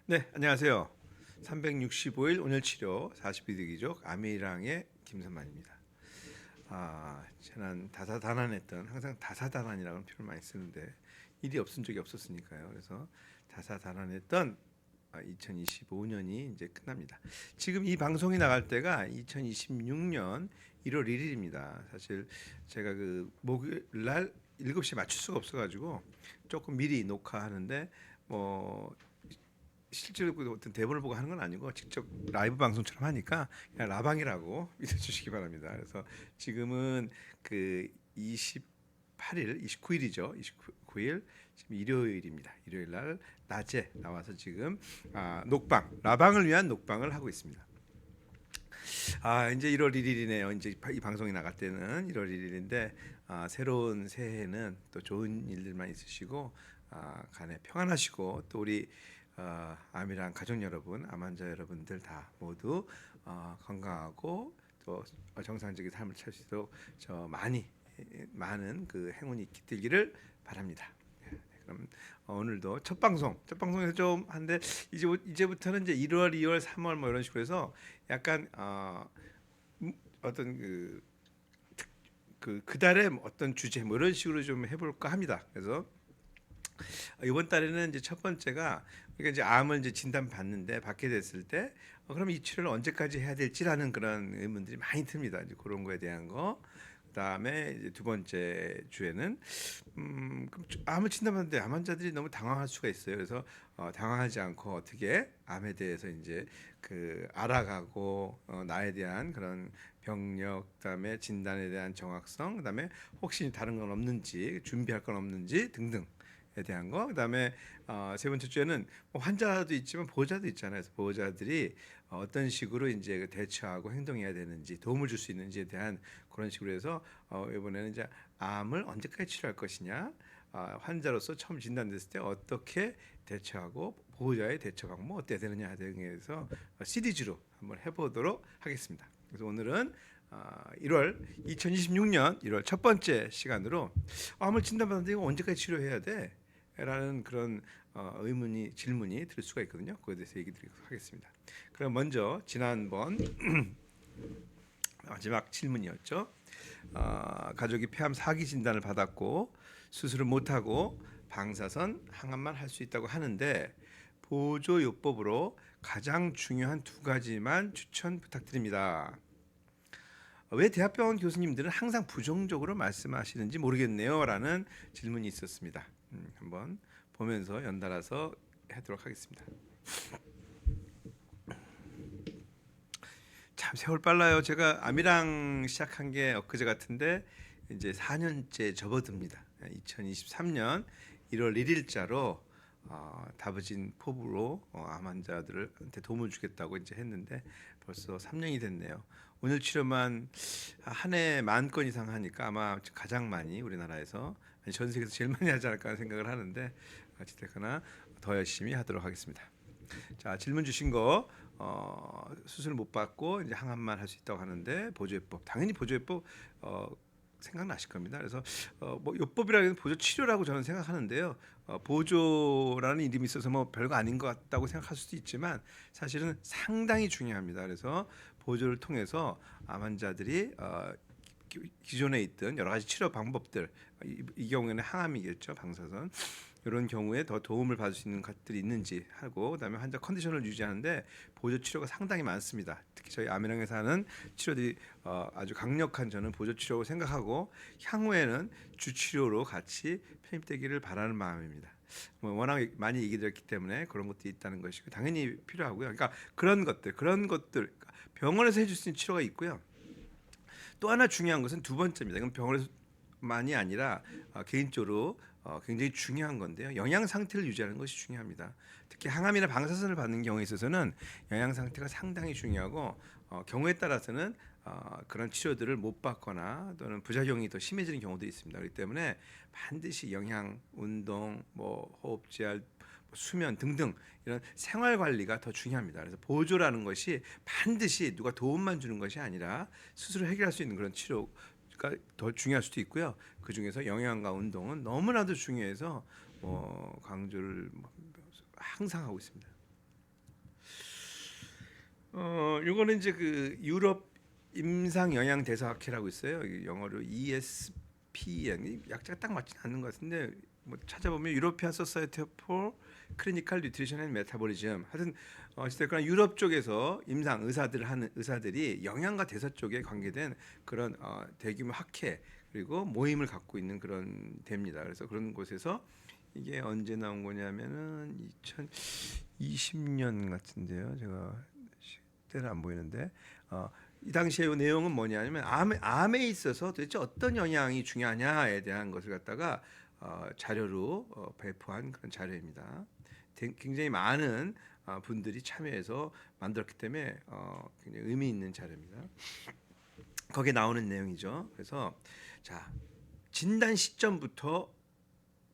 네, 안녕하세요. 365일 온열 치료 42대 아미랑의 김선만입니다. 지난 다사다난했던 항상 다사다난이라는 표현을 많이 쓰는데 일이 없은 적이 없었으니까요. 그래서 다사다난했던 2025년이 이제 끝납니다. 지금 이 방송이 나갈 때가 2026년 1월 1일입니다. 사실 제가 그 목요일 날 7시에 맞출 수가 없어가지고 조금 미리 녹화하는데 뭐 실제로 그 어떤 대본을 보고 하는 건 아니고 직접 라이브 방송처럼 하니까 그냥 라방이라고 믿어주시기 바랍니다. 그래서 지금은 그 28일, 29일이죠. 29일 지금 일요일입니다. 일요일 날 낮에 나와서 지금 녹방, 라방을 위한 녹방을 하고 있습니다. 이제 1월 1일이네요. 이제 이 방송이 나갈 때는 1월 1일인데 새로운 새해는 또 좋은 일들만 있으시고 간에 평안하시고 또 우리 암이랑 가족 여러분, 암 환자 여러분들 다 모두 건강하고 또 정상적인 삶을 살 수 있도록 많은 그 행운이 깃들기를 바랍니다. 그럼 오늘도 첫 방송에서 좀 한데 이제부터는 이제 1월, 2월, 3월 뭐 이런 식으로 해서 약간 어떤 그 달에 어떤 주제 뭐 이런 식으로 좀 해볼까 합니다. 그래서 이번 달에는 이제 첫 번째가 그러니까 이제 암을 이제 진단 받게 됐을 때 그럼 이 치료를 언제까지 해야 될지라는 그런 의문들이 많이 듭니다. 이제 그런 거에 대한 거. 그다음에 이제 두 번째 주에는 그럼 암을 진단받는데 암 환자들이 너무 당황할 수가 있어요. 그래서 당황하지 않고 어떻게 암에 대해서 이제 그 알아가고 나에 대한 그런 병력, 그다음에 진단에 대한 정확성, 그다음에 혹시 다른 건 없는지 준비할 건 없는지 등등. 에 대한 거. 그다음에 세 번째 주에는 뭐 환자도 있지만 보호자도 있잖아요. 그래서 보호자들이 어떤 식으로 이제 그 대처하고 행동해야 되는지 도움을 줄 수 있는지에 대한 그런 식으로 해서 이번에는 이제 암을 언제까지 치료할 것이냐, 환자로서 처음 진단됐을 때 어떻게 대처하고 보호자의 대처 방법 어떻게 되느냐 등에서 시리즈로 한번 해보도록 하겠습니다. 그래서 오늘은 2026년 1월 첫 번째 시간으로 암을 진단받는데 이거 언제까지 치료해야 돼? 라는 그런 질문이 들 수가 있거든요. 그에 대해서 얘기 드리도록 하겠습니다. 그럼 먼저 지난번 마지막 질문이었죠. 가족이 폐암 4기 진단을 받았고 수술을 못하고 방사선 항암만 할 수 있다고 하는데 보조요법으로 가장 중요한 두 가지만 추천 부탁드립니다. 왜 대학병원 교수님들은 항상 부정적으로 말씀하시는지 모르겠네요라는 질문이 있었습니다. 한번 보면서 연달아서 하도록 하겠습니다. 참 세월 빨라요. 제가 암이랑 시작한 게 엊그제 같은데 이제 4년째 접어듭니다. 2023년 1월 1일자로 다부진 포부로 암 환자들한테 도움을 주겠다고 이제 했는데 벌써 3년이 됐네요. 오늘 치료만 한 해 10,000건 이상 하니까 아마 가장 많이 우리나라에서 전 세계에서 제일 많이 하지 않을까 생각을 하는데 어찌됐거나 더 열심히 하도록 하겠습니다. 자, 질문 주신 거 수술 못 받고 이제 항암만 할 수 있다고 하는데 보조요법 당연히 보조요법 생각나실 겁니다. 그래서 뭐 요법이라기보다는 보조 치료라고 저는 생각하는데요. 보조라는 이름이 있어서 뭐 별거 아닌 것 같다고 생각할 수도 있지만 사실은 상당히 중요합니다. 그래서 보조를 통해서 암 환자들이 기존에 있던 여러 가지 치료 방법들 이 경우에는 항암이겠죠. 방사선 이런 경우에 더 도움을 받을 수 있는 것들이 있는지 하고 그다음에 환자 컨디션을 유지하는데 보조 치료가 상당히 많습니다. 특히 저희 암이랑에서 하는 치료들이 아주 강력한 저는 보조 치료라고 생각하고 향후에는 주 치료로 같이 편입되기를 바라는 마음입니다. 뭐 워낙 많이 얘기 드렸기 때문에 그런 것도 있다는 것이고 당연히 필요하고요. 그러니까 그런 것들 그러니까 병원에서 해줄 수 있는 치료가 있고요. 또 하나 중요한 것은 두 번째입니다. 이건 병원에서만이 아니라 개인적으로 굉장히 중요한 건데요. 영양 상태를 유지하는 것이 중요합니다. 특히 항암이나 방사선을 받는 경우에 있어서는 영양 상태가 상당히 중요하고 경우에 따라서는 그런 치료들을 못 받거나 또는 부작용이 더 심해지는 경우도 있습니다. 그렇기 때문에 반드시 영양, 운동, 뭐 호흡제할 수면 등등 이런 생활 관리가 더 중요합니다. 그래서 보조라는 것이 반드시 누가 도움만 주는 것이 아니라 스스로 해결할 수 있는 그런 치료가 더 중요할 수도 있고요. 그 중에서 영양과 운동은 너무나도 중요해서 강조를 항상 하고 있습니다. 이거는 이제 그 유럽 임상 영양 대사학회라고 있어요. 영어로 ESPN 약자가 딱 맞지는 않는 것 같은데 뭐 찾아보면 유로피안 소사이티 for 클리니컬 뉴트리션 앤 메타볼리즘 하여튼 어쨌거나 유럽 쪽에서 임상 의사들 하는 의사들이 영양과 대사 쪽에 관계된 그런 대규모 학회 그리고 모임을 갖고 있는 그런 데입니다. 그래서 그런 곳에서 이게 언제 나온 거냐면은 2020년 같은데요. 제가 때는 안 보이는데 이 당시의 내용은 뭐냐면 암에 있어서 도대체 어떤 영양이 중요하냐에 대한 것을 갖다가 자료로 배포한 그런 자료입니다. 굉장히 많은 분들이 참여해서 만들었기 때문에 굉장히 의미 있는 자료입니다. 거기에 나오는 내용이죠. 그래서 자 진단 시점부터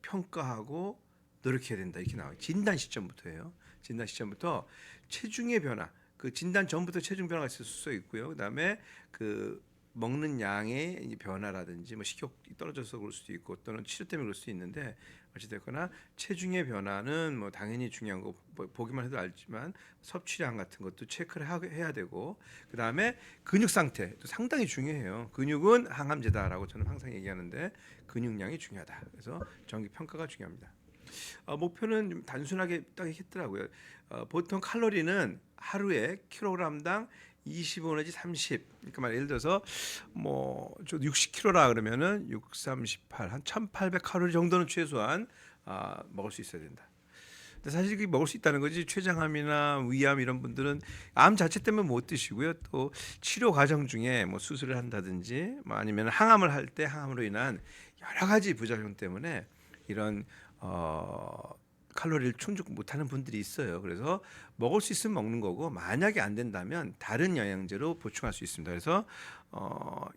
평가하고 노력해야 된다 이렇게 나와요. 진단 시점부터예요. 진단 시점부터 체중의 변화, 그 진단 전부터 체중 변화가 있을 수 있고요. 그다음에 그 먹는 양의 변화라든지 뭐 식욕이 떨어져서 그럴 수도 있고 또는 치료 때문에 그럴 수도 있는데 어찌됐거나 체중의 변화는 뭐 당연히 중요한 거 보기만 해도 알지만 섭취량 같은 것도 체크를 해야 되고 그다음에 근육 상태도 상당히 중요해요. 근육은 항암제다라고 저는 항상 얘기하는데 근육량이 중요하다. 그래서 정기 평가가 중요합니다. 목표는 좀 단순하게 딱 했더라고요. 보통 칼로리는 하루에 킬로그램당 25 내지 30. 그러니까 말 예를 들어서 뭐저 60kg라 그러면은 6, 38, 한 1,800 칼로리 정도는 최소한 먹을 수 있어야 된다. 근데 사실 이게 먹을 수 있다는 거지 췌장암이나 위암 이런 분들은 암 자체 때문에 못 드시고요. 또 치료 과정 중에 뭐 수술을 한다든지 뭐 아니면 항암을 할 때 항암으로 인한 여러 가지 부작용 때문에 이런 칼로리를 충족 못하는 분들이 있어요. 그래서 먹을 수 있으면 먹는 거고 만약에 안 된다면 다른 영양제로 보충할 수 있습니다. 그래서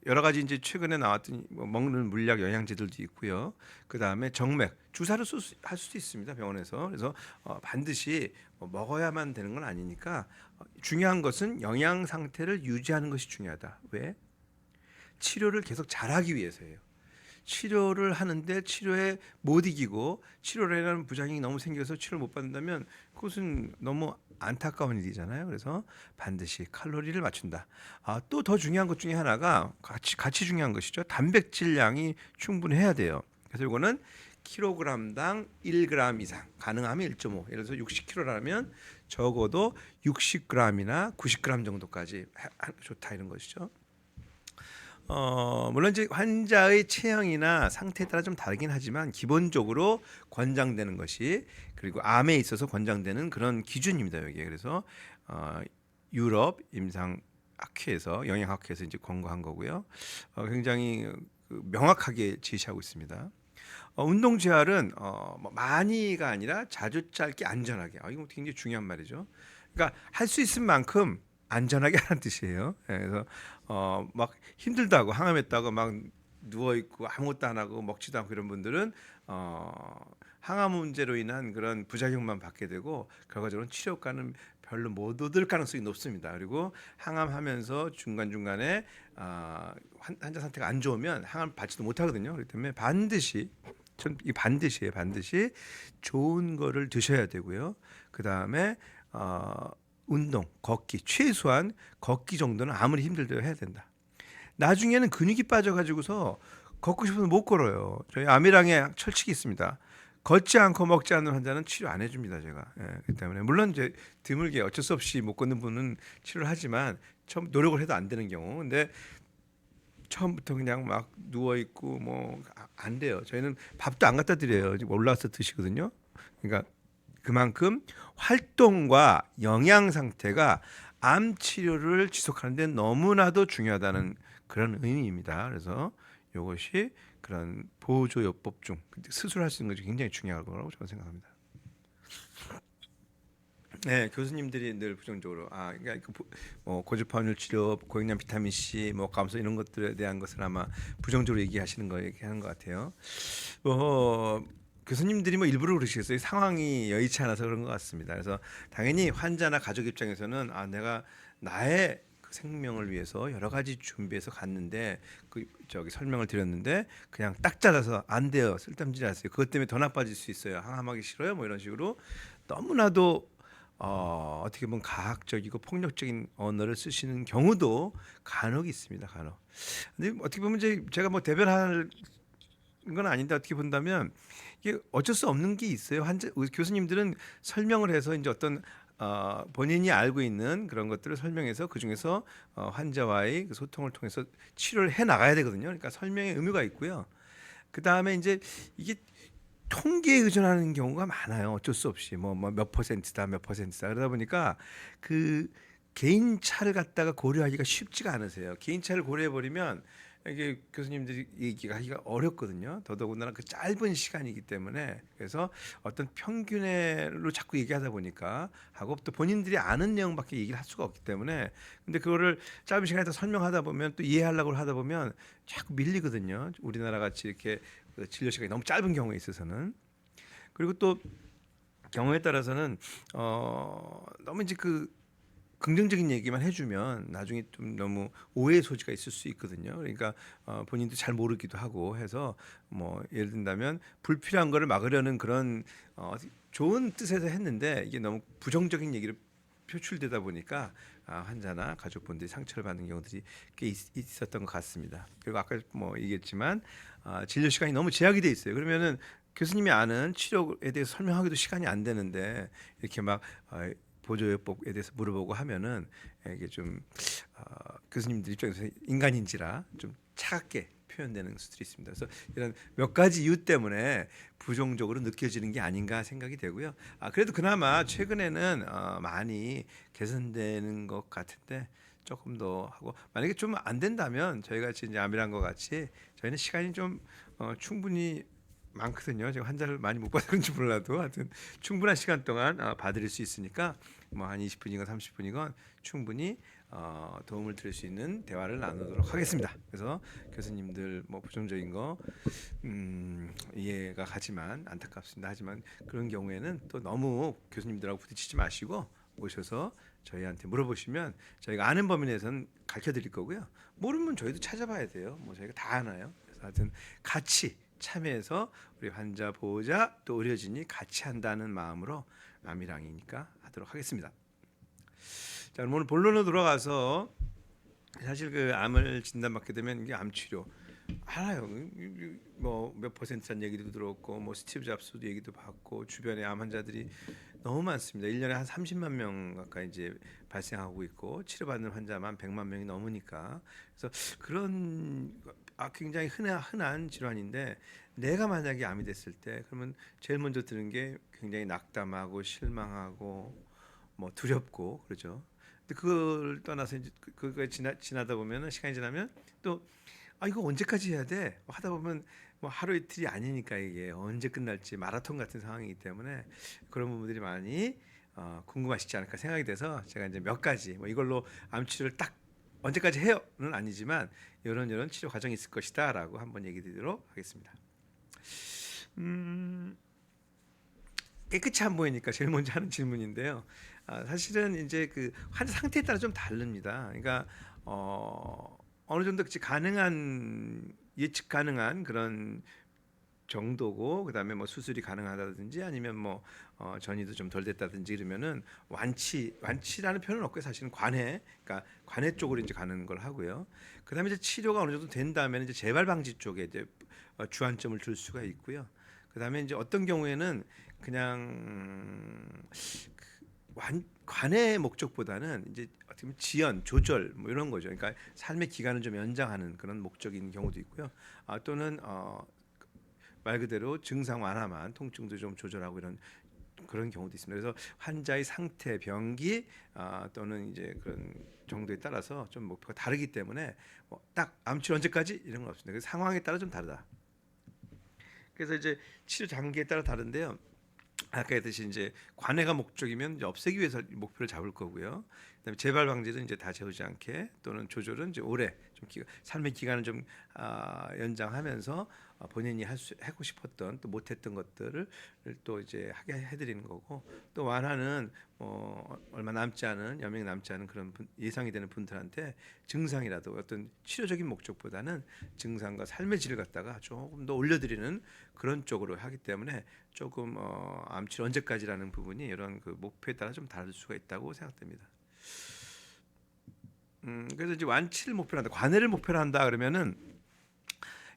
여러 가지 이제 최근에 나왔던 뭐 먹는 물약 영양제들도 있고요. 그 다음에 정맥 주사로 할 수도 있습니다. 병원에서. 그래서 반드시 뭐 먹어야만 되는 건 아니니까 중요한 것은 영양 상태를 유지하는 것이 중요하다. 왜? 치료를 계속 잘하기 위해서예요. 치료를 하는데 치료에 못 이기고 치료를 하는 부작용이 너무 생겨서 치료를 못 받는다면 그것은 너무 안타까운 일이잖아요. 그래서 반드시 칼로리를 맞춘다. 또 더 중요한 것 중에 하나가 같이 중요한 것이죠. 단백질량이 충분해야 돼요. 그래서 이거는 킬로그램당 1g 이상, 가능하면 1.5. 예를 들어서 60kg라면 적어도 60g이나 90g 정도까지 좋다 이런 것이죠. 물론 이제 환자의 체형이나 상태에 따라 좀 다르긴 하지만 기본적으로 권장되는 것이 그리고 암에 있어서 권장되는 그런 기준입니다. 여기에 그래서 유럽 임상 학회에서 영양학회에서 이제 권고한 거고요. 굉장히 명확하게 제시하고 있습니다. 운동 재활은 뭐 많이가 아니라 자주 짧게 안전하게. 이거 굉장히 중요한 말이죠. 그러니까 할 수 있을 만큼 안전하게 하는 뜻이에요. 그래서 막 힘들다고 항암했다고 막 누워 있고 아무것도 안 하고 먹지도 않고 이런 분들은 항암 문제로 인한 그런 부작용만 받게 되고 결과적으로 치료과는 별로 못 얻을 가능성이 높습니다. 그리고 항암하면서 중간 중간에 환자 상태가 안 좋으면 항암 받지도 못하거든요. 그렇기 때문에 반드시 반드시 좋은 거를 드셔야 되고요. 그 다음에 운동, 걷기, 최소한 걷기 정도는 아무리 힘들더라도 해야 된다. 나중에는 근육이 빠져가지고서 걷고 싶어도 못 걸어요. 저희 암이랑에 철칙이 있습니다. 걷지 않고 먹지 않는 환자는 치료 안 해줍니다. 제가. 그렇기 때문에 물론 이제 드물게 어쩔 수 없이 못 걷는 분은 치료를 하지만 처음 노력을 해도 안 되는 경우. 근데 처음부터 그냥 막 누워 있고 뭐 안 돼요. 저희는 밥도 안 갖다 드려요. 올라와서 드시거든요. 그러니까 그만큼 활동과 영양 상태가 암 치료를 지속하는 데 너무나도 중요하다는 그런 의미입니다. 그래서 이것이 그런 보조요법 중 스스로 할 수 있는 것이 굉장히 중요한 거라고 저는 생각합니다. 네, 교수님들이 늘 부정적으로 그러니까 고주파균 치료, 고용량 비타민 C, 뭐 감소 이런 것들에 대한 것을 아마 부정적으로 얘기하시는 거 얘기하는 것 같아요. 교수님들이 뭐 일부러 그러시겠어요. 상황이 여의치 않아서 그런 것 같습니다. 그래서 당연히 환자나 가족 입장에서는 내가 나의 그 생명을 위해서 여러 가지 준비해서 갔는데 설명을 드렸는데 그냥 딱 잘라서 안 돼요. 쓸데없지 않으세요. 그것 때문에 더 나빠질 수 있어요. 항암하기 싫어요. 뭐 이런 식으로 너무나도 어떻게 보면 가학적이고 폭력적인 언어를 쓰시는 경우도 간혹 있습니다. 간혹. 근데 어떻게 보면 이제 제가 뭐 대변할 건 아닌데 어떻게 본다면 이게 어쩔 수 없는 게 있어요. 환자 우리 교수님들은 설명을 해서 이제 어떤 본인이 알고 있는 그런 것들을 설명해서 그 중에서 환자와의 그 소통을 통해서 치료를 해 나가야 되거든요. 그러니까 설명의 의무가 있고요. 그 다음에 이제 이게 통계에 의존하는 경우가 많아요. 어쩔 수 없이 뭐 몇 퍼센트다 몇 퍼센트다 그러다 보니까 그 개인 차를 갖다가 고려하기가 쉽지가 않으세요. 개인 차를 고려해 버리면 이게 교수님들이 얘기하기가 어렵거든요. 더더군다나 그 짧은 시간이기 때문에 그래서 어떤 평균으로 자꾸 얘기하다 보니까 하고 또 본인들이 아는 내용밖에 얘기를 할 수가 없기 때문에 근데 그거를 짧은 시간에 설명하다 보면 또 이해하려고 하다 보면 자꾸 밀리거든요. 우리나라 같이 이렇게 그 진료 시간이 너무 짧은 경우에 있어서는 그리고 또 경우에 따라서는 너무 이제 그 긍정적인 얘기만 해주면 나중에 좀 너무 오해의 소지가 있을 수 있거든요. 그러니까 본인도 잘 모르기도 하고 해서 뭐 예를 든다면 불필요한 거를 막으려는 그런 좋은 뜻에서 했는데 이게 너무 부정적인 얘기를 표출되다 보니까 환자나 가족분들이 상처를 받는 경우들이 꽤 있었던 것 같습니다. 그리고 아까 뭐 얘기했지만 진료 시간이 너무 제약이 돼 있어요. 그러면은 교수님이 아는 치료에 대해서 설명하기도 시간이 안 되는데 이렇게 막 보조요법에 대해서 물어보고 하면은 이게 좀 교수님들 입장에서 인간인지라 좀 차갑게 표현되는 수들이 있습니다. 그래서 이런 몇 가지 이유 때문에 부정적으로 느껴지는 게 아닌가 생각이 되고요. 그래도 그나마 최근에는 많이 개선되는 것 같은데 조금 더 하고 만약에 좀 안 된다면 저희 같이 이제 아미란 것 같이 저희는 시간이 좀 충분히 많거든요. 제가 환자를 많이 못 봐서 그런지 몰라도 하여튼 충분한 시간 동안 봐드릴 수 있으니까 뭐 한 20분이건 30분이건 충분히 도움을 드릴 수 있는 대화를 나누도록 하겠습니다. 그래서 교수님들 뭐 부정적인 거 이해가 가지만 안타깝습니다. 하지만 그런 경우에는 또 너무 교수님들하고 부딪히지 마시고 오셔서 저희한테 물어보시면 저희가 아는 범위 내에서는 가르쳐 드릴 거고요. 모르면 저희도 찾아봐야 돼요. 뭐 저희가 다 아나요. 그래서 하여튼 같이 참여해서 우리 환자, 보호자 또 의료진이 같이 한다는 마음으로 암이랑이니까 하도록 하겠습니다. 자, 그럼 오늘 본론으로 돌아가서 사실 그 암을 진단받게 되면 이게 암 치료 알아요. 뭐 몇 퍼센트란 얘기도 들었고 뭐 스티브 잡스도 얘기도 받고 주변에 암 환자들이 너무 많습니다. 1년에 한 30만 명 가까이 이제 발생하고 있고 치료받는 환자만 100만 명이 넘으니까 그래서 그런 굉장히 흔한 질환인데 내가 만약에 암이 됐을 때 그러면 제일 먼저 드는 게 굉장히 낙담하고 실망하고 뭐 두렵고 그러죠. 근데 그걸 떠나서 이제 그거 지나다 보면은 시간이 지나면 또 이거 언제까지 해야 돼? 하다 보면 뭐 하루 이틀이 아니니까 이게 언제 끝날지 마라톤 같은 상황이기 때문에 그런 부분들이 많이 궁금하시지 않을까 생각이 돼서 제가 이제 몇 가지 뭐 이걸로 암 치료를 딱 언제까지 해요는 아니지만 이런 치료 과정이 있을 것이다라고 한번 얘기 드리도록 하겠습니다. 깨끗이 안 보이니까 제일 먼저 하는 질문인데요. 사실은 이제 그 환자 상태에 따라 좀 다릅니다. 그러니까 어느 정도까지 가능한 예측 가능한 그런 정도고 그다음에 뭐 수술이 가능하다든지 아니면 뭐 전이도 좀 덜 됐다든지 이러면은 완치라는 표현은 없고 사실은 관해 그러니까 관해 쪽으로 이제 가는 걸 하고요. 그다음에 이제 치료가 어느 정도 된 다음에는 이제 재발 방지 쪽에 이제 주안점을 줄 수가 있고요. 그다음에 이제 어떤 경우에는 그냥 관의 목적보다는 이제 어떻게 보면 지연, 조절 뭐 이런 거죠. 그러니까 삶의 기간을 좀 연장하는 그런 목적인 경우도 있고요. 또는 말 그대로 증상 완화만 통증도 좀 조절하고 이런 그런 경우도 있습니다. 그래서 환자의 상태, 병기 또는 이제 그런 정도에 따라서 좀 목표가 다르기 때문에 딱 암치료 언제까지 이런 건 없습니다. 그래서 상황에 따라 좀 다르다. 그래서 이제 치료 단계에 따라 다른데요. 아까 했듯이 이제 관해가 목적이면 이제 없애기 위해서 목표를 잡을 거고요. 그다음에 재발 방지는 이제 다 재우지 않게 또는 조절은 이제 오래 좀 삶의 기간을 좀 연장하면서 본인이 하고 싶었던 또 못했던 것들을 또 이제 하게 해드리는 거고 또 완화는 얼마 남지 않은 여명이 남지 않은 그런 예상이 되는 분들한테 증상이라도 어떤 치료적인 목적보다는 증상과 삶의 질을 갖다가 조금 더 올려드리는 그런 쪽으로 하기 때문에 조금 암치료 언제까지라는 부분이 이런 그 목표에 따라 좀 다를 수가 있다고 생각됩니다. 그래서 이제 완치를 목표로 한다, 관해를 목표로 한다 그러면은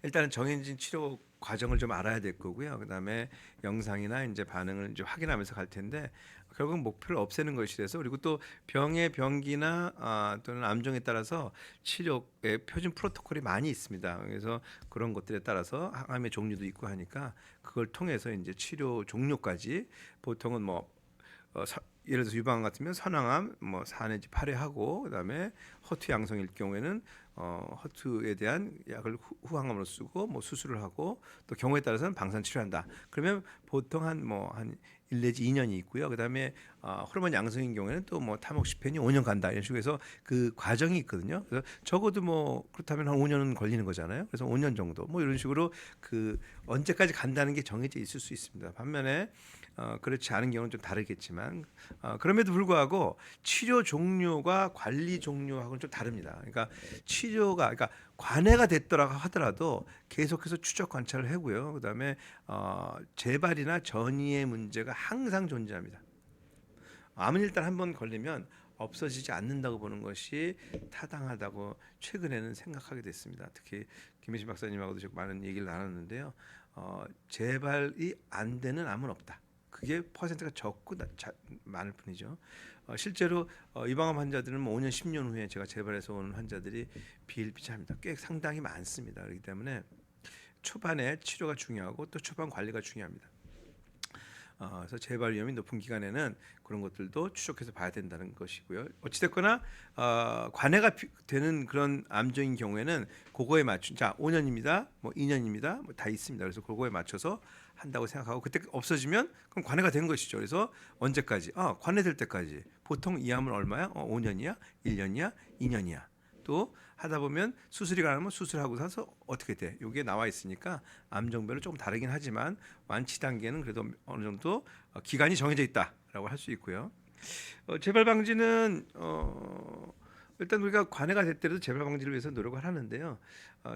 일단은 정해진 치료 과정을 좀 알아야 될 거고요. 그다음에 영상이나 이제 반응을 이제 확인하면서 갈 텐데 결국 목표를 없애는 것이 돼서 그리고 또 병의 병기나 또는 암종에 따라서 치료의 표준 프로토콜이 많이 있습니다. 그래서 그런 것들에 따라서 항암의 종류도 있고 하니까 그걸 통해서 이제 치료 종류까지 보통은 예를 들어서 유방암 같으면 선항암 4 내지 8회 하고 그다음에 허투 양성일 경우에는 허투에 대한 약을 후항암으로 쓰고 수술을 하고 또 경우에 따라서는 방사선 치료한다. 그러면 보통 한 1 내지 2년이 있고요. 그다음에 호르몬 양성인 경우에는 또 타목시펜이 5년 간다. 이런 식으로 해서 그 과정이 있거든요. 그래서 적어도 그렇다면 한 5년은 걸리는 거잖아요. 그래서 5년 정도 이런 식으로 그 언제까지 간다는 게 정해져 있을 수 있습니다. 반면에 그렇지 않은 경우는 좀 다르겠지만 그럼에도 불구하고 치료 종류가 관리 종류하고는 좀 다릅니다. 그러니까 그러니까 관해가 됐더라 하더라도 계속해서 추적 관찰을 하고요. 그다음에 재발이나 전이의 문제가 항상 존재합니다. 암은 일단 한번 걸리면 없어지지 않는다고 보는 것이 타당하다고 최근에는 생각하게 됐습니다. 특히 김혜신 박사님하고도 많은 얘기를 나눴는데요. 재발이 안 되는 암은 없다. 그게 퍼센트가 적고 많을 뿐이죠. 실제로 유방암 환자들은 5년, 10년 후에 제가 재발해서 오는 환자들이 비일비재합니다. 꽤 상당히 많습니다. 그렇기 때문에 초반에 치료가 중요하고 또 초반 관리가 중요합니다. 그래서 재발 위험이 높은 기간에는 그런 것들도 추적해서 봐야 된다는 것이고요. 어찌됐거나 관해가 되는 그런 암종인 경우에는 그거에 맞춘 5년입니다, 2년입니다, 다 있습니다. 그래서 그거에 맞춰서 한다고 생각하고 그때 없어지면 그럼 관해가 된 것이죠. 그래서 언제까지? 관해될 때까지. 보통 이 암은 얼마야? 5년이야, 1년이야, 2년이야. 또 하다 보면 수술이 가능하면 수술하고 나서 어떻게 돼? 이게 나와 있으니까 암종별로 조금 다르긴 하지만 완치 단계는 그래도 어느 정도 기간이 정해져 있다라고 할 수 있고요. 재발 방지는 일단 우리가 관해가 됐더라도 재발 방지를 위해서 노력을 하는데요.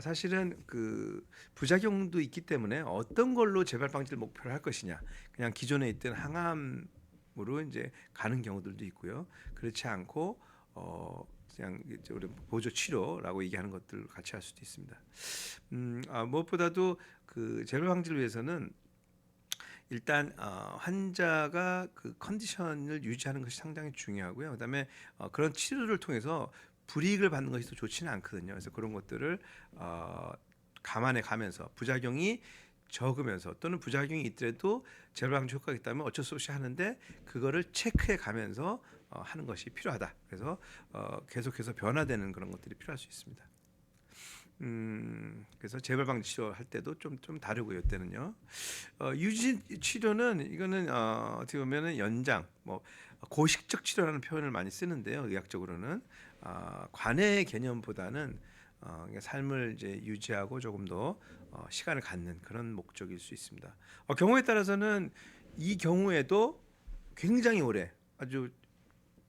사실은 그 부작용도 있기 때문에 어떤 걸로 재발 방지를 목표로 할 것이냐, 그냥 기존에 있던 항암으로 이제 가는 경우들도 있고요. 그렇지 않고 그냥 우리 보조 치료라고 얘기하는 것들 같이 할 수도 있습니다. 무엇보다도 그 재발 방지를 위해서는 일단 환자가 그 컨디션을 유지하는 것이 상당히 중요하고요. 그다음에 그런 치료를 통해서 불이익을 받는 것이 더 좋지는 않거든요. 그래서 그런 것들을 감안해 가면서 부작용이 적으면서 또는 부작용이 있더라도 재발 방지 효과가 있다면 어쩔 수 없이 하는데 그거를 체크해 가면서 하는 것이 필요하다. 그래서 계속해서 변화되는 그런 것들이 필요할 수 있습니다. 그래서 재발 방지 치료할 때도 좀 다르고요. 이때는요. 유지 치료는 이거는 어떻게 보면은 연장, 고식적 치료라는 표현을 많이 쓰는데요. 의학적으로는 관해의 개념보다는 삶을 이제 유지하고 조금 더 시간을 갖는 그런 목적일 수 있습니다. 경우에 따라서는 이 경우에도 굉장히 오래 아주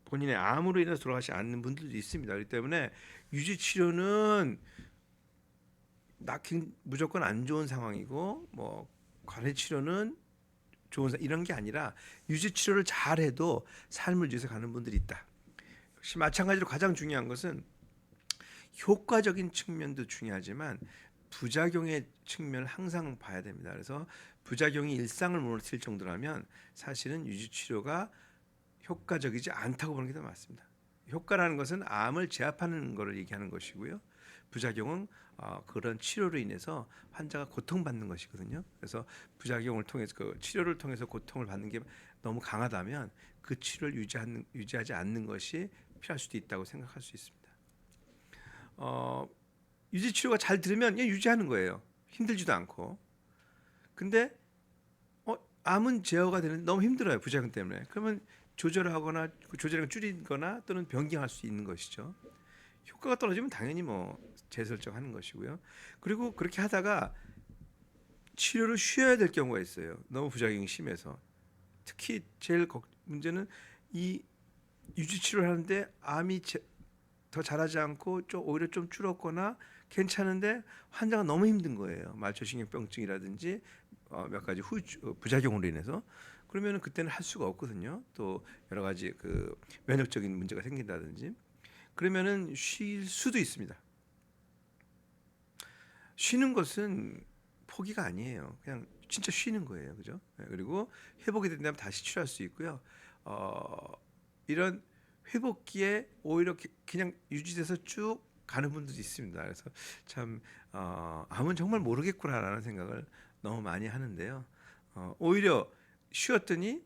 본인의 암으로 인해서 돌아가지 않는 분들도 있습니다. 그렇기 때문에 유지 치료는 무조건 안 좋은 상황이고 관해 치료는 좋은 이런 게 아니라 유지 치료를 잘해도 삶을 유지해서 가는 분들이 있다. 역시 마찬가지로 가장 중요한 것은 효과적인 측면도 중요하지만 부작용의 측면을 항상 봐야 됩니다. 그래서 부작용이 일상을 무너뜨릴 정도라면 사실은 유지 치료가 효과적이지 않다고 보는 게 더 맞습니다. 효과라는 것은 암을 제압하는 것을 얘기하는 것이고요. 부작용은 그런 치료로 인해서 환자가 고통받는 것이거든요. 그래서 부작용을 통해서 그 치료를 통해서 고통을 받는 게 너무 강하다면 그 치료를 유지하지 않는 것이 필요할 수도 있다고 생각할 수 있습니다. 유지 치료가 잘 들으면 유지하는 거예요. 힘들지도 않고. 근데 암은 제어가 되는데 너무 힘들어요. 부작용 때문에. 그러면 조절하거나 조절을 줄이거나 또는 변경할 수 있는 것이죠. 효과가 떨어지면 당연히 뭐 재설정하는 것이고요. 그리고 그렇게 하다가 치료를 쉬어야 될 경우가 있어요. 너무 부작용이 심해서. 특히 제일 문제는 이 유지 치료를 하는데 암이 더 자라지 않고 오히려 좀 줄었거나 괜찮은데 환자가 너무 힘든 거예요. 말초신경병증이라든지 몇 가지 부작용으로 인해서. 그러면 그때는 할 수가 없거든요. 또 여러 가지 그 면역적인 문제가 생긴다든지. 그러면은 쉴 수도 있습니다. 쉬는 것은 포기가 아니에요. 그냥 진짜 쉬는 거예요, 그죠? 그리고 회복이 된다면 다시 치료할 수 있고요. 이런 회복기에 오히려 그냥 유지돼서 쭉 가는 분들도 있습니다. 그래서 참 암은 정말 모르겠구나라는 생각을 너무 많이 하는데요. 오히려 쉬었더니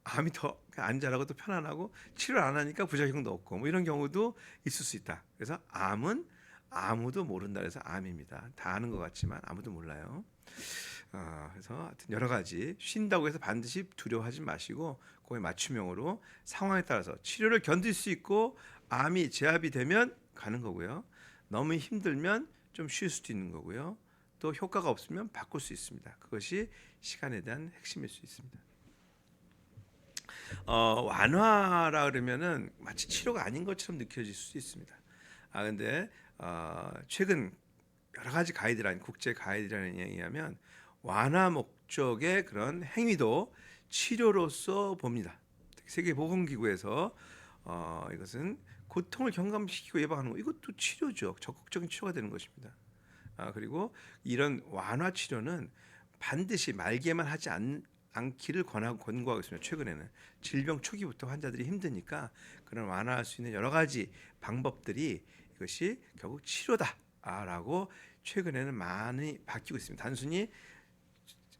암이 더 안 자라고 또 편안하고 치료를 안 하니까 부작용도 없고 뭐 이런 경우도 있을 수 있다. 그래서 암은 아무도 모른다 그래서 암입니다. 다 아는 것 같지만 아무도 몰라요. 그래서 하여튼 여러 가지 쉰다고 해서 반드시 두려워하지 마시고 거기에 맞춤형으로 상황에 따라서 치료를 견딜 수 있고 암이 제압이 되면 가는 거고요. 너무 힘들면 좀 쉴 수도 있는 거고요. 또 효과가 없으면 바꿀 수 있습니다. 그것이 시간에 대한 핵심일 수 있습니다. 완화라 그러면은 마치 치료가 아닌 것처럼 느껴질 수 있습니다. 근데 최근 여러 가지 가이드라인, 국제 가이드라인에 의하면 완화 목적의 그런 행위도 치료로서 봅니다. 세계보건기구에서 이것은 고통을 경감시키고 예방하는 거 이것도 치료죠. 적극적인 치료가 되는 것입니다. 그리고 이런 완화 치료는 반드시 말기에만 하지 않기를 권고하고 있습니다. 최근에는 질병 초기부터 환자들이 힘드니까 그런 완화할 수 있는 여러 가지 방법들이 이것이 결국 치료다라고 최근에는 많이 바뀌고 있습니다. 단순히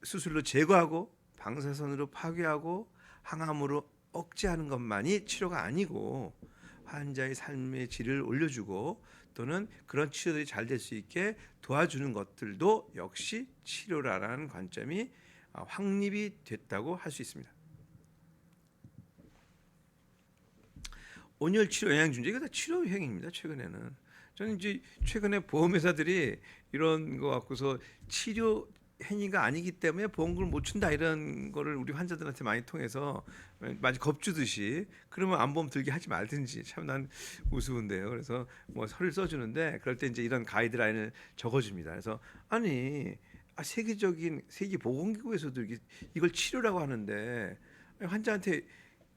수술로 제거하고 방사선으로 파괴하고 항암으로 억제하는 것만이 치료가 아니고 환자의 삶의 질을 올려주고 또는 그런 치료들이 잘 될 수 있게 도와주는 것들도 역시 치료라는 관점이 확립이 됐다고 할 수 있습니다. 온열 치료 영양준제 이거 다 치료 행위입니다. 최근에는 저는 이제 최근에 보험회사들이 이런 거 갖고서 치료 행위가 아니기 때문에 보험금을 못 준다 이런 거를 우리 환자들한테 많이 통해서 마치 겁주듯이 그러면 암보험 들게 하지 말든지 참 난 우스운데요. 그래서 뭐 서류를 써주는데 그럴 때 이제 이런 가이드라인을 적어줍니다. 그래서 아니 세계 보건기구에서도 이걸 치료라고 하는데 환자한테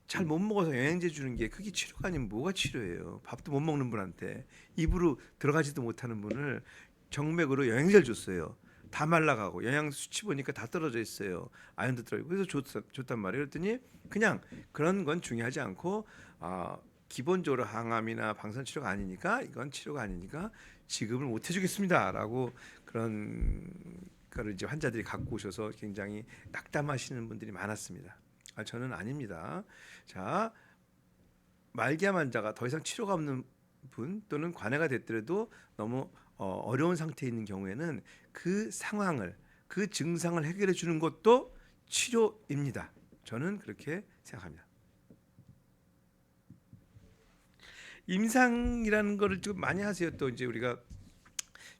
잘 못 먹어서 영양제 주는 게 그게 치료가 아니면 뭐가 치료예요? 밥도 못 먹는 분한테 입으로 들어가지도 못하는 분을 정맥으로 영양제를 줬어요. 다 말라가고 영양 수치 보니까 다 떨어져 있어요. 아연도 떨어지고 그래서 줬단 말이에요. 그랬더니 그냥 그런 건 중요하지 않고 기본적으로 항암이나 방사선 치료가 아니니까 이건 치료가 아니니까 지급을 못 해주겠습니다라고 그런 거를 이제 환자들이 갖고 오셔서 굉장히 낙담하시는 분들이 많았습니다. 저는 아닙니다. 자, 말기암 환자가 더 이상 치료가 없는 분 또는 관해가 됐더라도 너무 어려운 상태에 있는 경우에는 그 상황을 그 증상을 해결해 주는 것도 치료입니다. 저는 그렇게 생각합니다. 임상이라는 거를 좀 많이 하세요. 또 이제 우리가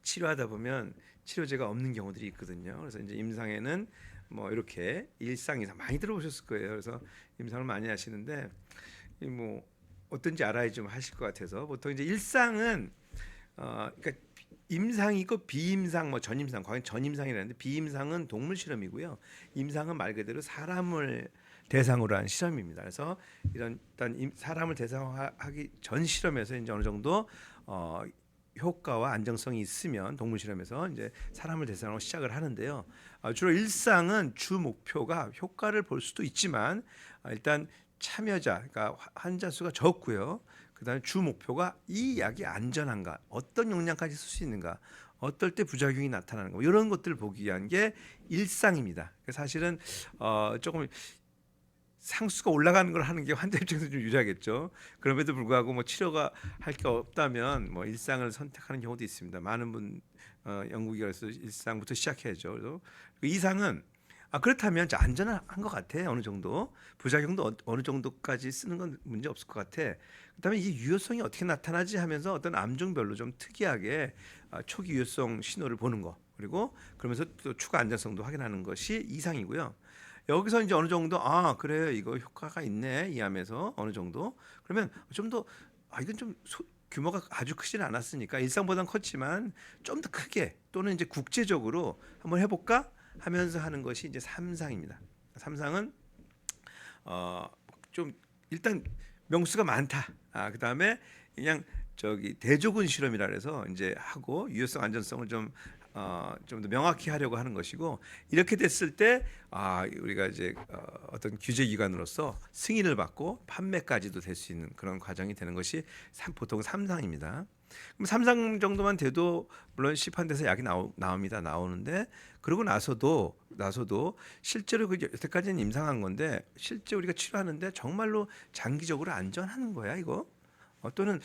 치료하다 보면 치료제가 없는 경우들이 있거든요. 그래서 이제 임상에는 뭐 이렇게 일상 이상 많이 들어보셨을 거예요. 그래서 임상을 많이 하시는데 뭐 어떤지 알아야 좀 하실 것 같아서 보통 이제 일상은 그러니까 임상이 있고 비임상 뭐 전임상 과연 전임상이라는데 비임상은 동물 실험이고요. 임상은 말 그대로 사람을 대상으로 한 실험입니다. 그래서 이런 일단 사람을 대상하기 전 실험에서 이제 어느 정도 효과와 안정성이 있으면 동물 실험에서 이제 사람을 대상으로 시작을 하는데요. 주로 일상은 주 목표가 효과를 볼 수도 있지만 일단 참여자, 그러니까 환자 수가 적고요. 그다음에 주 목표가 이 약이 안전한가, 어떤 용량까지 쓸 수 있는가, 어떨 때 부작용이 나타나는가, 이런 것들을 보기 위한 게 일상입니다. 사실은 조금 상수가 올라가는 걸 하는 게 환자 입장에서 좀 유리하겠죠. 그럼에도 불구하고 뭐 치료가 할 게 없다면 뭐 일상을 선택하는 경우도 있습니다. 많은 분 연구기관에서 일상부터 시작해야죠. 그래서 그 이상은 그렇다면 이제 안전한 것 같아. 어느 정도 부작용도 어느 정도까지 쓰는 건 문제 없을 것 같아. 그다음에 이게 유효성이 어떻게 나타나지 하면서 어떤 암종별로 좀 특이하게 초기 유효성 신호를 보는 거, 그리고 그러면서 또 추가 안전성도 확인하는 것이 이상이고요. 여기서 이제 어느 정도 그래 이거 효과가 있네 이하면서 어느 정도 그러면 좀 더 이건 좀 규모가 아주 크지는 않았으니까 일상보다는 컸지만 좀 더 크게 또는 이제 국제적으로 한번 해볼까 하면서 하는 것이 이제 삼상입니다. 삼상은 좀 일단 명수가 많다. 그다음에 그냥 저기 대조군 실험이라 해서 이제 하고 유효성 안전성을 좀 더 명확히 하려고 하는 것이고 이렇게 됐을 때 우리가 이제 어떤 규제 기관으로서 승인을 받고 판매까지도 될 수 있는 그런 과정이 되는 것이 보통 삼상입니다. 그럼 삼상 정도만 돼도 물론 시판돼서 약이 나옵니다. 나오는데 그러고 나서도 실제로 그 여태까지는 임상한 건데 실제 우리가 치료하는데 정말로 장기적으로 안전한 거야 이거? 또는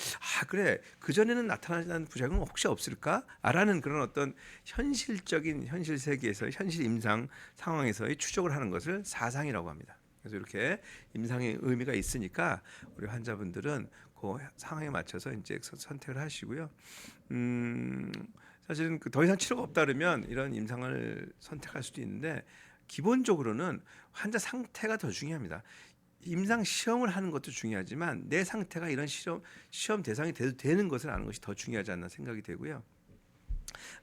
그래 그 전에는 나타나지 않은 부작용은 혹시 없을까라는 그런 어떤 현실적인 현실 세계에서 현실 임상 상황에서의 추적을 하는 것을 사상이라고 합니다. 그래서 이렇게 임상의 의미가 있으니까 우리 환자분들은 그 상황에 맞춰서 이제 선택을 하시고요. 사실은 더 이상 치료가 없다 그러면 이런 임상을 선택할 수도 있는데 기본적으로는 환자 상태가 더 중요합니다. 임상 시험을 하는 것도 중요하지만 내 상태가 이런 시험 대상이 돼도 되는 것을 아는 것이 더 중요하지 않나 생각이 되고요.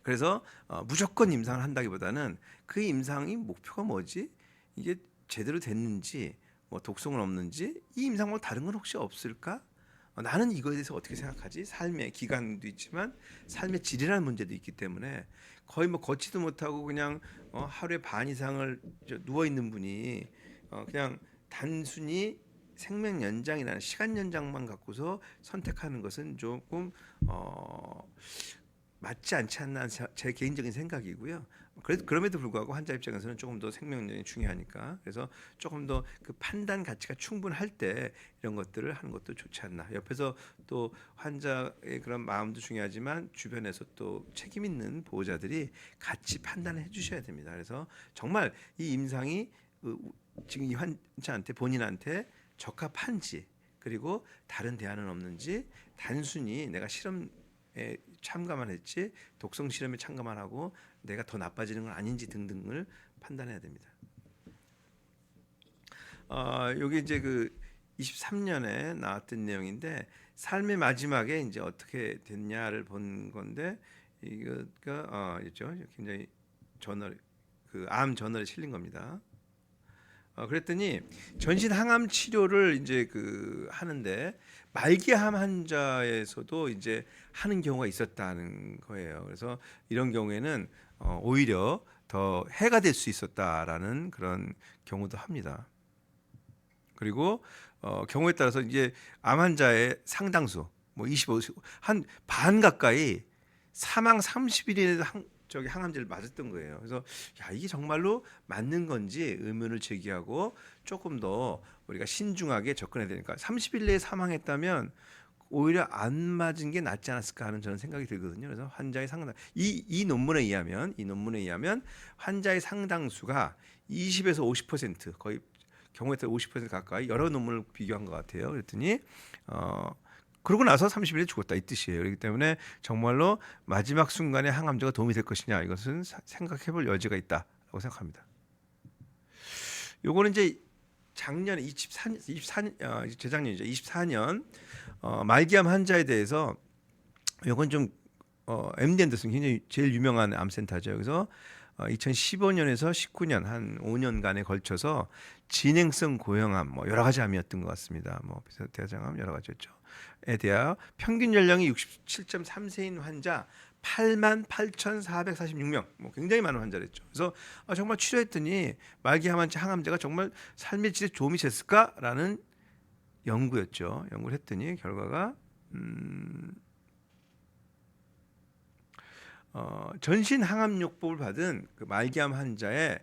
그래서 무조건 임상을 한다기보다는 그 임상이 목표가 뭐지? 이게 제대로 됐는지 뭐 독성은 없는지 이 임상 말고 다른 건 혹시 없을까? 나는 이거에 대해서 어떻게 생각하지? 삶의 기간도 있지만 삶의 질이라는 문제도 있기 때문에 거의 뭐 걷지도 못하고 그냥 하루에 반 이상을 누워 있는 분이 그냥 단순히 생명 연장이라는 시간 연장만 갖고서 선택하는 것은 조금 맞지 않지 않나 제 개인적인 생각이고요. 그럼에도 불구하고 환자 입장에서는 조금 더 생명 연장이 중요하니까 그래서 조금 더 그 판단 가치가 충분할 때 이런 것들을 하는 것도 좋지 않나. 옆에서 또 환자의 그런 마음도 중요하지만 주변에서 또 책임 있는 보호자들이 같이 판단을 해주셔야 됩니다. 그래서 정말 이 임상이 지금 이 환자한테 본인한테 적합한지 그리고 다른 대안은 없는지 단순히 내가 실험에 참가만 했지 독성 실험에 참가만 하고 내가 더 나빠지는 건 아닌지 등등을 판단해야 됩니다. 여기 이제 그 23년에 나왔던 내용인데 삶의 마지막에 이제 어떻게 됐냐를 본 건데 이거가 있죠. 굉장히 암 저널에 실린 겁니다. 그랬더니 전신 항암 치료를 이제 하는데 말기암 환자에서도 이제 하는 경우가 있었다는 거예요. 그래서 이런 경우에는 오히려 더 해가 될 수 있었다라는 그런 경우도 합니다. 그리고 경우에 따라서 이제 암 환자의 상당수 뭐 25, 한 반 가까이 사망 30일에 저기 항암제를 맞았던 거예요. 그래서 이게 정말로 맞는 건지 의문을 제기하고 조금 더 우리가 신중하게 접근해야 되니까 30일 내에 사망했다면 오히려 안 맞은 게 낫지 않았을까 하는 저는 생각이 들거든요. 그래서 환자의 상당 이 논문에 의하면 환자의 상당수가 20에서 50% 거의 경우에 따라 50% 가까이 여러 논문을 비교한 것 같아요. 그랬더니 그러고 나서 30일에 죽었다 이 뜻이에요. 그렇기 때문에 정말로 마지막 순간에 항암제가 도움이 될 것이냐 이것은 생각해볼 여지가 있다고 생각합니다. 요거는 이제 작년에 24년 재작년이죠. 24년 말기암 환자에 대해서 요건 좀 MD 앤더슨 굉장히 제일 유명한 암센터죠. 그래서 2015년에서 19년 한 5년간에 걸쳐서 진행성 고형암 뭐 여러 가지 암이었던 것 같습니다. 뭐 대장암 여러 가지였죠. 에 대하여 평균 연령이 67.3세인 환자 88,446명, 뭐 굉장히 많은 환자랬죠. 그래서 정말 치료했더니 말기암 항암제가 정말 삶의 질에 도움이 됐을까라는 연구였죠. 연구를 했더니 결과가 전신 항암요법을 받은 그 말기암 환자의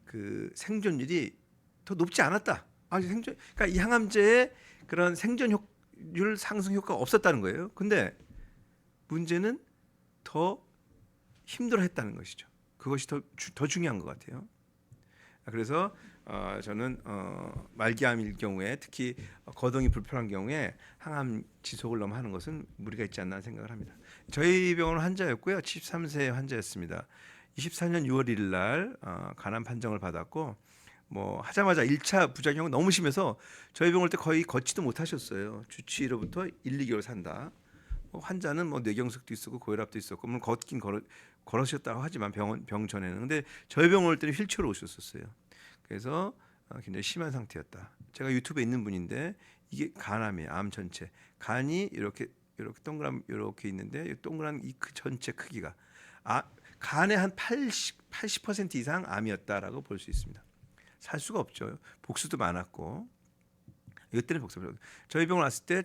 그 생존율이 더 높지 않았다. 그러니까 이 항암제의 그런 생존율 상승 효과가 없었다는 거예요. 근데 문제는 더 힘들어했다는 것이죠. 그것이 더 중요한 것 같아요. 그래서 저는 말기암일 경우에 특히 거동이 불편한 경우에 항암 지속을 너무 하는 것은 무리가 있지 않나 생각을 합니다. 저희 병원은 환자였고요. 73세 환자였습니다. 24년 6월 1일 날 간암 판정을 받았고 뭐 하자마자 1차 부작용이 너무 심해서 저희 병원 올 때 거의 걷지도 못하셨어요. 주치의로부터 1, 2개월 산다. 환자는 뭐 뇌경색도 있었고 고혈압도 있었고 물론 걷긴 걸으셨다고 하지만 병 전에는 근데 저희 병원 올 때는 휠체어로 오셨었어요. 그래서 굉장히 심한 상태였다. 제가 유튜브에 있는 분인데 이게 간암이에요. 암 전체. 간이 이렇게 동그란 이렇게 있는데 이 동그란 이 전체 크기가 간의 한 80% 이상 암이었다라고 볼 수 있습니다. 살 수가 없죠. 복수도 많았고 이때는 복수. 저희 병원 왔을 때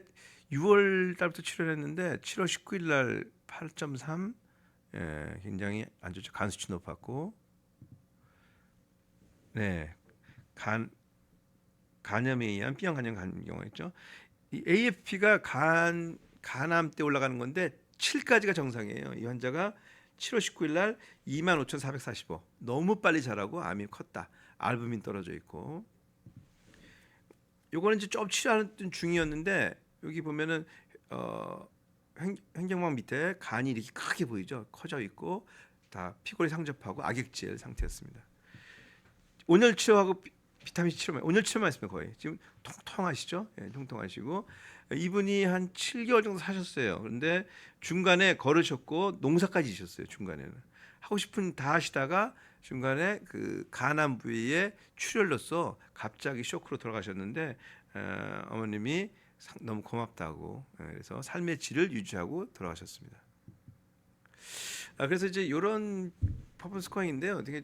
6월 달부터 치료를 했는데 7월 19일 날 8.3 굉장히 안 좋죠. 간 수치 높았고 네. 간염에 의한 B형 간염 가는 경우였죠. 이 AFP가 간암 때 올라가는 건데 7까지가 정상이에요. 이 환자가 7월 19일 날 25,445. 너무 빨리 자라고 암이 컸다. 알부민 떨어져 있고. 요거는 이제 좀 치료하는 중이었는데 여기 보면은 횡격막 밑에 간이 이렇게 크게 보이죠. 커져 있고 다 피골이 상접하고 악액질 상태였습니다. 온열 치료하고 비타민 C 치료만 온열 치료만 했으면 거의 지금 통통하시죠? 예, 통통하시고 이분이 한 7개월 정도 사셨어요. 그런데 중간에 걸으셨고 농사까지 지셨어요. 중간에는 하고 싶은 다 하시다가 중간에 그 간암 부위에 출혈로서 갑자기 쇼크로 돌아가셨는데 어머님이 너무 고맙다고 그래서 삶의 질을 유지하고 돌아가셨습니다. 그래서 이제 이런 퍼포먼스 스코어인데요. 되게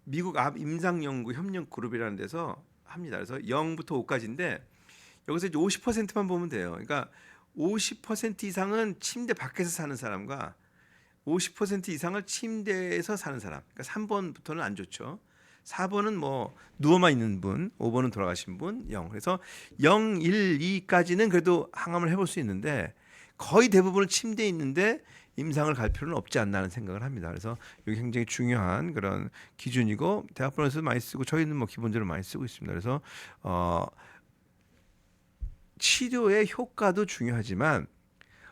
미국 암 임상 연구 협력 그룹이라는 데서 합니다. 그래서 0부터 5까지인데 여기서 이제 50%만 보면 돼요. 그러니까 50% 이상은 침대 밖에서 사는 사람과 50% 이상을 침대에서 사는 사람. 그러니까 3번부터는 안 좋죠. 4번은 뭐 누워만 있는 분, 5번은 돌아가신 분, 0. 그래서 0, 1, 2까지는 그래도 항암을 해볼 수 있는데 거의 대부분은 침대에 있는데 임상을 갈 필요는 없지 않나는 생각을 합니다. 그래서 이게 굉장히 중요한 그런 기준이고 대학병원에서도 많이 쓰고 저희는 뭐 기본적으로 많이 쓰고 있습니다. 그래서 치료의 효과도 중요하지만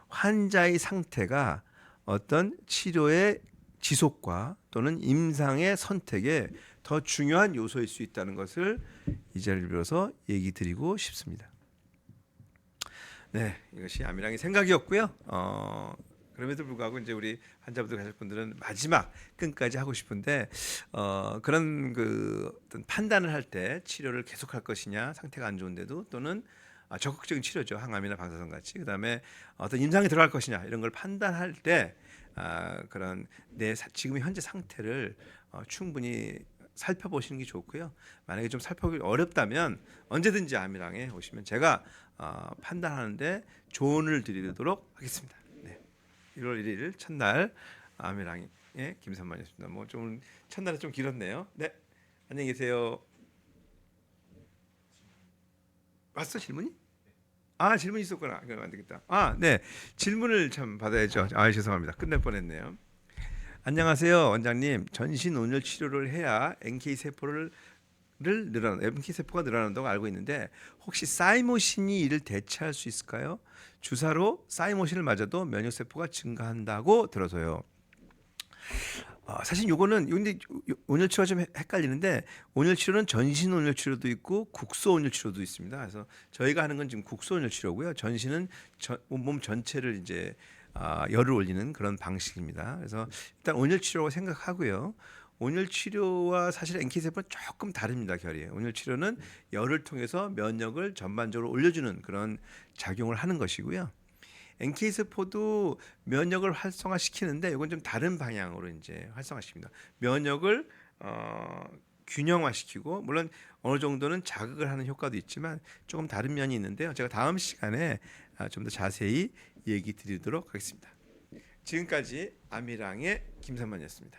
환자의 상태가 어떤 치료의 지속과 또는 임상의 선택에 더 중요한 요소일 수 있다는 것을 이 자리를 빌어서 얘기 드리고 싶습니다. 네, 이것이 암이랑의 생각이었고요. 그럼에도 불구하고 이제 우리 환자분들 가족분들은 마지막 끈까지 하고 싶은데 그런 그 어떤 판단을 할 때 치료를 계속할 것이냐 상태가 안 좋은데도 또는 적극적인 치료죠. 항암이나 방사선 같이. 그다음에 어떤 임상에 들어갈 것이냐 이런 걸 판단할 때 그런 내 지금 현재 상태를 충분히 살펴보시는 게 좋고요. 만약에 좀 살펴보기 어렵다면 언제든지 암이랑에 오시면 제가 판단하는데 조언을 드리도록 하겠습니다. 네. 1월 1일 첫날 암이랑의 김선만이었습니다. 뭐 좀 첫날은 좀 길었네요. 네. 안녕히 계세요. 왔어 질문이? 질문 있었구나. 그럼 안 되겠다. 네. 질문을 참 받아야죠. 죄송합니다. 끝낼 뻔했네요. 안녕하세요, 원장님. 전신 온열 치료를 해야 NK 세포가 늘어난다고 알고 있는데 혹시 사이모신이 이를 대체할 수 있을까요? 주사로 사이모신을 맞아도 면역 세포가 증가한다고 들어서요. 사실 요거는 근데 온열 치료가 좀 헷갈리는데 온열 치료는 전신 온열 치료도 있고 국소 온열 치료도 있습니다. 그래서 저희가 하는 건 지금 국소 온열 치료고요. 전신은 몸 전체를 이제 열을 올리는 그런 방식입니다. 그래서 일단 온열 치료라고 생각하고요. 온열 치료와 사실 NK 세포는 조금 다릅니다. 결이. 온열 치료는 열을 통해서 면역을 전반적으로 올려주는 그런 작용을 하는 것이고요. NK 세포도 면역을 활성화시키는데 이건 좀 다른 방향으로 이제 활성화시킵니다. 면역을 균형화시키고 물론 어느 정도는 자극을 하는 효과도 있지만 조금 다른 면이 있는데요. 제가 다음 시간에 좀 더 자세히 얘기 드리도록 하겠습니다. 지금까지 아미랑의 김선만이었습니다.